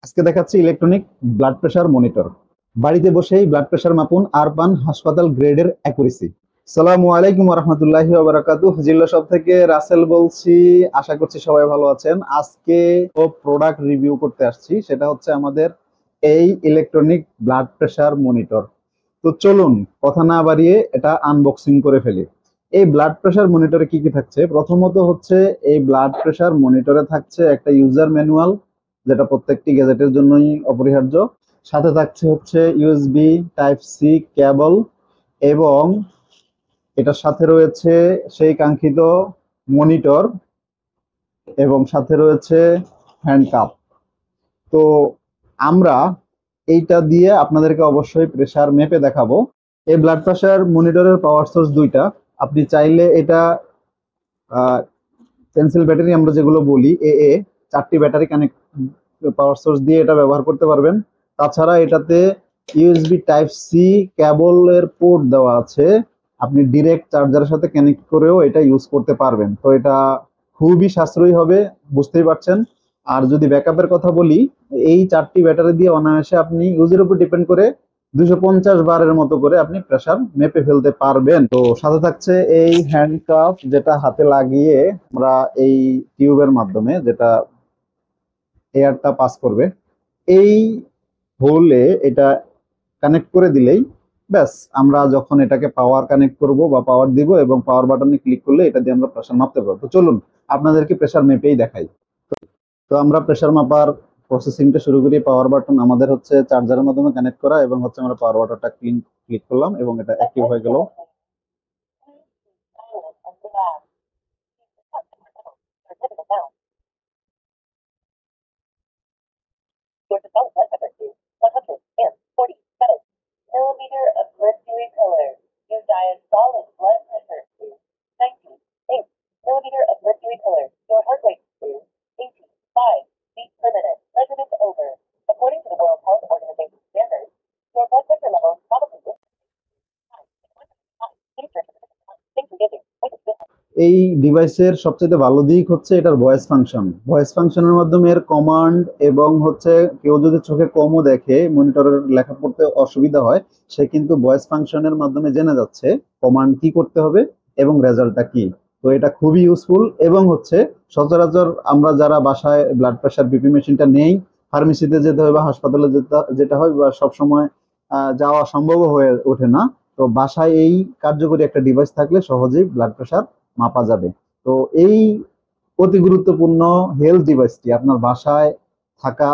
আজকে দেখাচ্ছি electronic blood pressure monitor. বাড়িতে বসেই ব্লাড প্রেশার মাপুন আর পান হাসপাতাল গ্রেডের অ্যাকুরেসি। সালামু আলাইকুম রাহমাতুল্লাহি ওয়া বারাকাতুহু। জিল্লা শপ থেকে রাসেল বলছি। আশা করছি সবাই ভালো আছেন। আজকে প্রোডাক্ট রিভিউ করতে আসছি, সেটা হচ্ছে আমাদের এই ইলেকট্রনিক ব্লাড প্রেশার মনিটর। তো চলুন কথা না বাড়িয়ে এটা আনবক্সিং করে ফেলি। এই ব্লাড প্রেশার মনিটরে কি কি থাকছে? প্রথমত হচ্ছে এই ব্লাড প্রেশার মনিটরে থাকছে একটা ইউজার ম্যানুয়াল, যেটা প্রত্যেকটি গ্যাজেটের জন্যই অপরিহার্য। সাথে থাকছে হচ্ছে ইউএসবি টাইপ সি কেবল, এবং এটার সাথে রয়েছে সেই কাঙ্ক্ষিত মনিটর, এবং সাথে রয়েছে হ্যান্ড কাপ। তো আমরা এইটা দিয়ে আপনাদেরকে অবশ্যই প্রেসার মেপে দেখাবো। এই ব্লাড প্রেশার মনিটরের পাওয়ার সোর্স দুইটা। আপনি চাইলে এটা পেন্সিল ব্যাটারি আমরা যেগুলো বলি এ 4টি ব্যাটারি কানেক্ট পাওয়ার সোর্স দিয়ে এটা ব্যবহার করতে পারবেন। তাছাড়া এটাতে ইউএসবি টাইপ সি কেবলের পোর্ট দেওয়া আছে, আপনি ডিরেক্ট চার্জারের সাথে কানেক্ট করেও এটা ইউজ করতে পারবেন। তো এটা খুবই সাশ্রয়ী হবে, বুঝতেই পারছেন। আর যদি ব্যাকআপের কথা বলি, এই 4টি ব্যাটারি দিয়ে অনায়াসে আপনি ইউজের উপর ডিপেন্ড করে 250 বারের মতো করে আপনি প্রেসার মেপে ফেলতে পারবেন। তো সাথে থাকছে এই হ্যান্ড কাপ, যেটা হাতে লাগিয়ে আমরা এই টিউবের মাধ্যমে যেটা এয়ারটা পাস করবে, এই হোলে এটা কানেক্ট করে দিলেই ব্যাস, আমরা যখন এটাকে পাওয়ার কানেক্ট করব বা পাওয়ার দিব এবং পাওয়ার বাটনে ক্লিক করলে এটা দিয়ে আমরা প্রেসার মাপতে পারবো। তো চলুন আপনাদেরকে প্রেসার মেপেই দেখাই। তো আমরা প্রেসার মাপার প্রসেসিংটা শুরু করি। পাওয়ার বাটন আমাদের হচ্ছে চার্জারের মাধ্যমে কানেক্ট করা, এবং হচ্ছে আমরা পাওয়ার বাটনটা ক্লিক করলাম এবং এটা অ্যাক্টিভ হয়ে গেল। Millimeter of mercury pillar used diastolic blood pressure to 98 millimeter of mercury pillar. Your heart rate is 85 beats per minute. Measurement over. According to the World Health Organization standards, your blood pressure level probably is high. Thanks for giving. এই ডিভাইসের সবচেয়ে ভালো দিক হচ্ছে এটার voice function. Voice ফাংশনের মাধ্যমে এর কমান্ড, এবং হচ্ছে কেউ যদি চোখে কমও দেখে, মনিটরের লেখা পড়তে অসুবিধা হয়, সে কিন্তু ভয়েস ফাংশনের মাধ্যমে জেনে যাচ্ছে কমান্ড কি করতে হবে এবং রেজাল্টটা কি। তো এটা খুবই ইউজফুল। এবং হচ্ছে সচরাচর আমরা যারা বাসায় ব্লাড প্রেশার বিপি মেশিনটা নেই, ফার্মেসিতে যেতে হয় বা হাসপাতালে যেটা হয়, বা সবসময় যাওয়া সম্ভব হয়ে ওঠে না। তো বাসায় এই কার্যকরী একটা ডিভাইস থাকলে সহজেই ব্লাড প্রেশার মাপা যাবে। তো এই অতি গুরুত্বপূর্ণ হেলথ ডিভাইসটি আপনার বাসায় থাকা